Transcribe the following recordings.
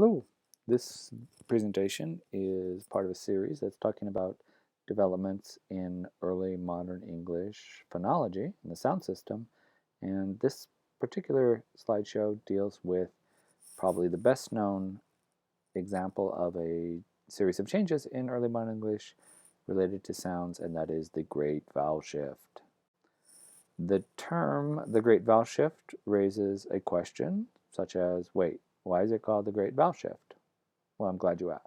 Hello, this presentation is part of a series that's talking about developments in early modern English phonology and the sound system, and this particular slideshow deals with probably the best known example of a series of changes in early modern English related to sounds, and that is the Great Vowel Shift. The term the Great Vowel Shift raises a question such as, wait, why is it called the Great Vowel Shift? Well, I'm glad you asked.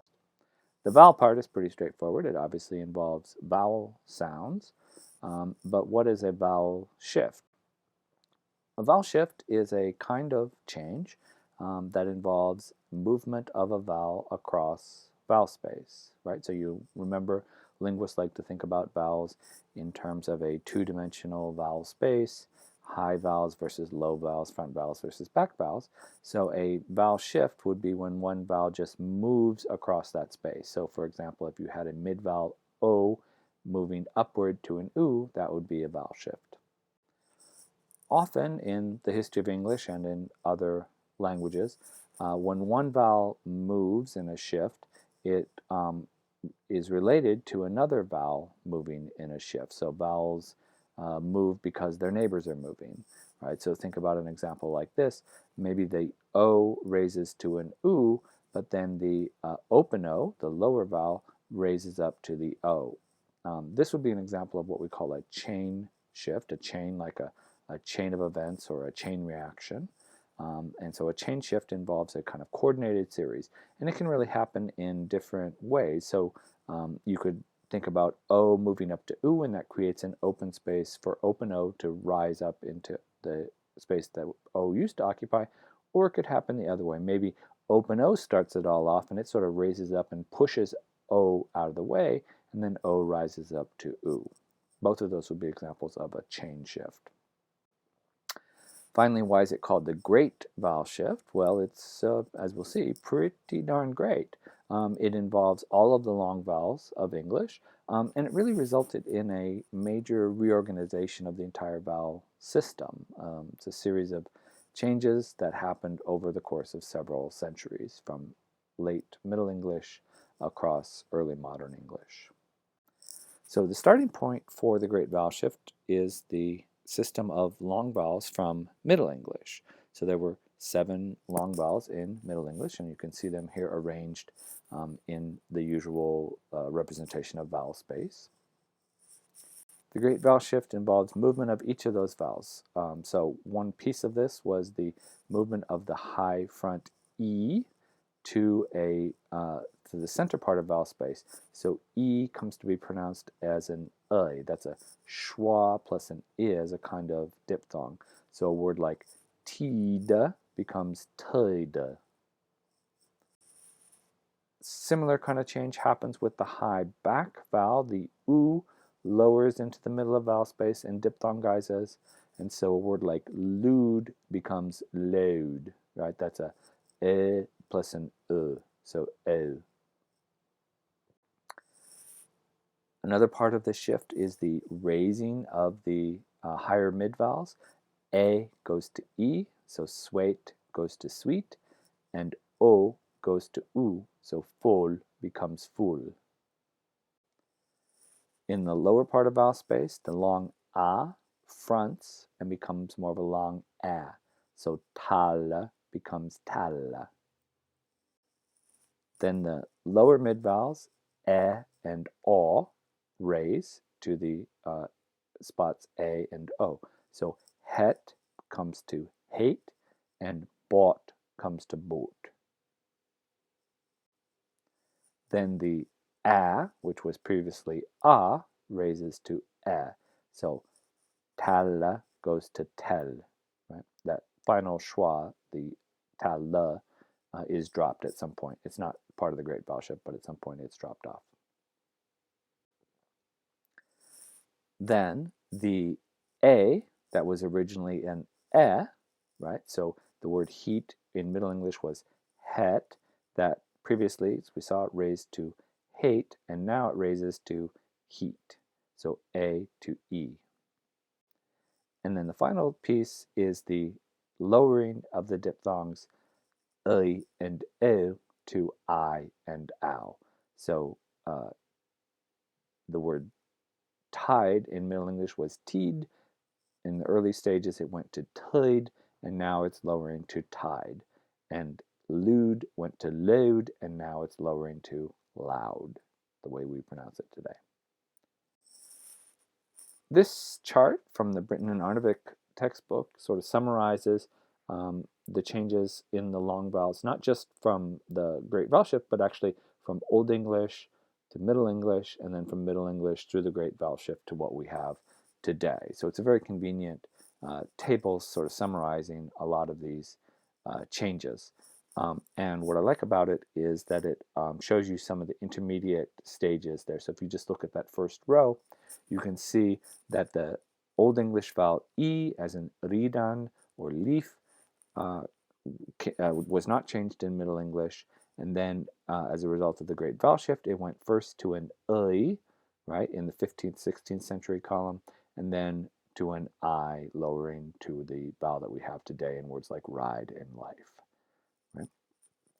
The vowel part is pretty straightforward. It obviously involves vowel sounds. But what is a vowel shift? A vowel shift is a kind of change that involves movement of a vowel across vowel space, right? So you remember linguists like to think about vowels in terms of a two-dimensional vowel space, high vowels versus low vowels, front vowels versus back vowels. So a vowel shift would be when one vowel just moves across that space. So for example, if you had a mid-vowel O moving upward to an U, that would be a vowel shift. Often in the history of English and in other languages, when one vowel moves in a shift, it is related to another vowel moving in a shift. So vowels move because their neighbors are moving, right? So think about an example like this. Maybe the O raises to an U, but then the open O, the lower vowel, raises up to the O. This would be an example of what we call a chain shift, a chain like a chain of events or a chain reaction. And so a chain shift involves a kind of coordinated series, and it can really happen in different ways. So you could think about O moving up to U, and that creates an open space for open O to rise up into the space that O used to occupy, or it could happen the other way. Maybe open O starts it all off, and it sort of raises up and pushes O out of the way, and then O rises up to U. Both of those would be examples of a chain shift. Finally, why is it called the Great Vowel Shift? Well, it's, as we'll see, pretty darn great. It involves all of the long vowels of English, and it really resulted in a major reorganization of the entire vowel system. It's a series of changes that happened over the course of several centuries, from late Middle English across early modern English. So the starting point for the Great Vowel Shift is the system of long vowels from Middle English. So there were 7 long vowels in Middle English, and you can see them here arranged in the usual representation of vowel space. The Great Vowel Shift involves movement of each of those vowels. So one piece of this was the movement of the high front E to the center part of vowel space. So E comes to be pronounced as an I. That's a schwa plus an I as a kind of diphthong. So a word like tide becomes tide. Similar kind of change happens with the high back vowel. The U lowers into the middle of vowel space and diphthongizes. And so a word like lewd becomes loud, right? That's a E plus an U, so O. Another part of the shift is the raising of the higher mid vowels. A goes to E, so sweet goes to sweet, and O goes to U, so full becomes full. In the lower part of vowel space, the long A fronts and becomes more of a long A, so tal becomes tal. Then the lower mid vowels, E and O, raise to the spots A and O. So het comes to hate, and bought comes to boat. Then the A, which was previously A, raises to E. So tal goes to tel. Right? That final schwa, the tal, is dropped at some point. It's not part of the Great Vowel Shift, but at some point it's dropped off. Then the A that was originally an E, right? So the word heat in Middle English was het. That previously, as we saw, it raised to hate, and now it raises to heat. So A to E. And then the final piece is the lowering of the diphthongs I and O to I and ow. So the word tide in Middle English was teed. In the early stages, it went to tide, and now it's lowering to tide. And lewd went to loud, and now it's lowering to loud, the way we pronounce it today. This chart from the Britton and Arnovic textbook sort of summarizes the changes in the long vowels, not just from the Great Vowel Shift, but actually from Old English to Middle English, and then from Middle English through the Great Vowel Shift to what we have today. So it's a very convenient table sort of summarizing a lot of these changes. And what I like about it is that it shows you some of the intermediate stages there. So if you just look at that first row, you can see that the Old English vowel E, as in ridan or leaf, was not changed in Middle English. And then as a result of the Great Vowel Shift, it went first to an I, right, in the 15th, 16th century column, and then to an I, lowering to the vowel that we have today in words like ride and life. Right?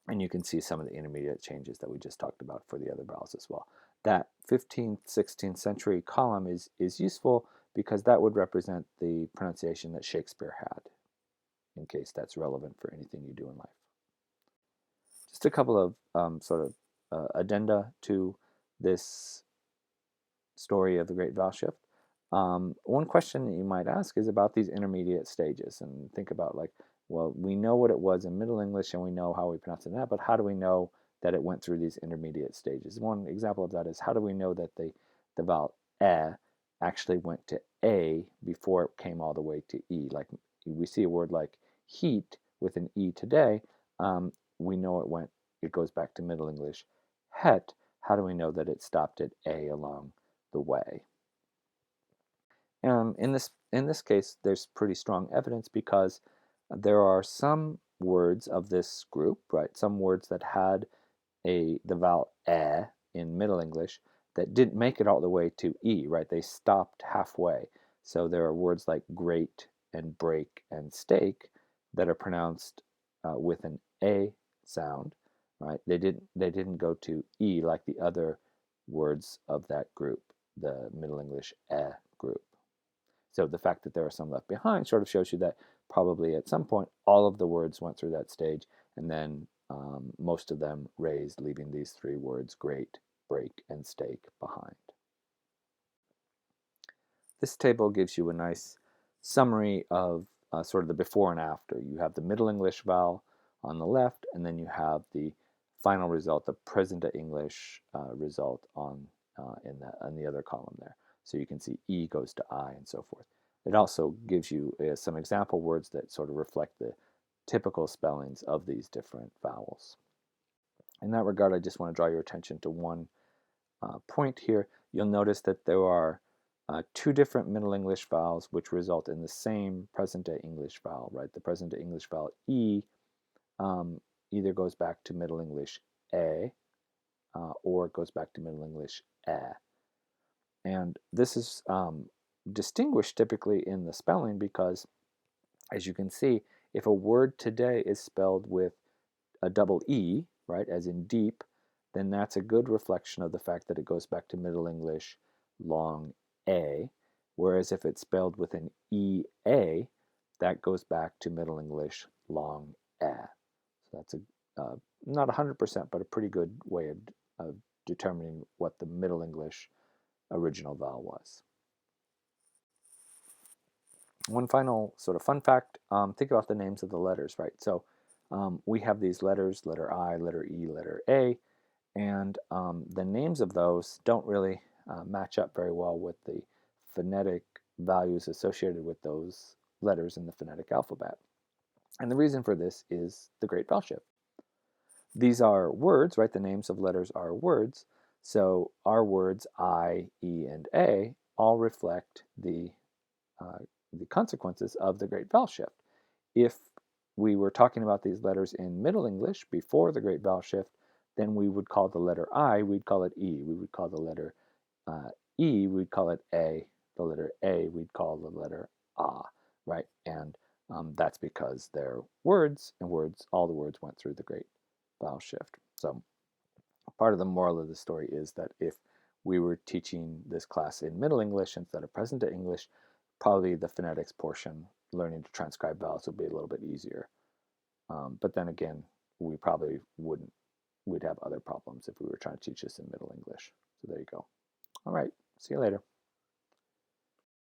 And you can see some of the intermediate changes that we just talked about for the other vowels as well. That 15th, 16th century column is useful because that would represent the pronunciation that Shakespeare had, in case that's relevant for anything you do in life. Just a couple of sort of addenda to this story of the Great Vowel Shift. One question that you might ask is about these intermediate stages, and think about like, well, we know what it was in Middle English and we know how we pronounce it now, but how do we know that it went through these intermediate stages? One example of that is, how do we know that the vowel actually went to A before it came all the way to E? Like we see a word like heat with an E today, we know it goes back to Middle English het. How do we know that it stopped at A along the way? In this case, there's pretty strong evidence because there are some words of this group, right? Some words that had the vowel in Middle English that didn't make it all the way to E, right? They stopped halfway. So there are words like great and break and steak that are pronounced with an A sound, right? They didn't go to E like the other words of that group, the Middle English group. So the fact that there are some left behind sort of shows you that probably at some point all of the words went through that stage, and then most of them raised, leaving these three words, great, break, and steak, behind. This table gives you a nice summary of sort of the before and after. You have the Middle English vowel on the left, and then you have the final result, the present English result in the other column there. So you can see E goes to I and so forth. It also gives you some example words that sort of reflect the typical spellings of these different vowels. In that regard, I just want to draw your attention to one point here. You'll notice that there are two different Middle English vowels which result in the same present-day English vowel, right? The present-day English vowel E either goes back to Middle English A or it goes back to Middle English A. And this is distinguished typically in the spelling because, as you can see, if a word today is spelled with a double E, right, as in deep, then that's a good reflection of the fact that it goes back to Middle English long A, whereas if it's spelled with an EA, that goes back to Middle English long A. So that's not 100%, but a pretty good way of determining what the Middle English original vowel was. One final sort of fun fact, think about the names of the letters, right? So we have these letters, letter I, letter E, letter A, and the names of those don't really match up very well with the phonetic values associated with those letters in the phonetic alphabet. And the reason for this is the Great Vowel Shift. These are words, right? The names of letters are words. So our words I, E, and A all reflect the consequences of the Great Vowel Shift. If we were talking about these letters in Middle English before the Great Vowel Shift, then we would call the letter I, we'd call it E. We would call the letter E, we'd call it A. The letter A, we'd call the letter A, right? And that's because they're words, and all the words went through the Great vowel shift. So part of the moral of the story is that if we were teaching this class in Middle English instead of present day English, probably the phonetics portion, learning to transcribe vowels, would be a little bit easier. But then again, we probably wouldn't. We'd have other problems if we were trying to teach this in Middle English. So there you go. All right. See you later.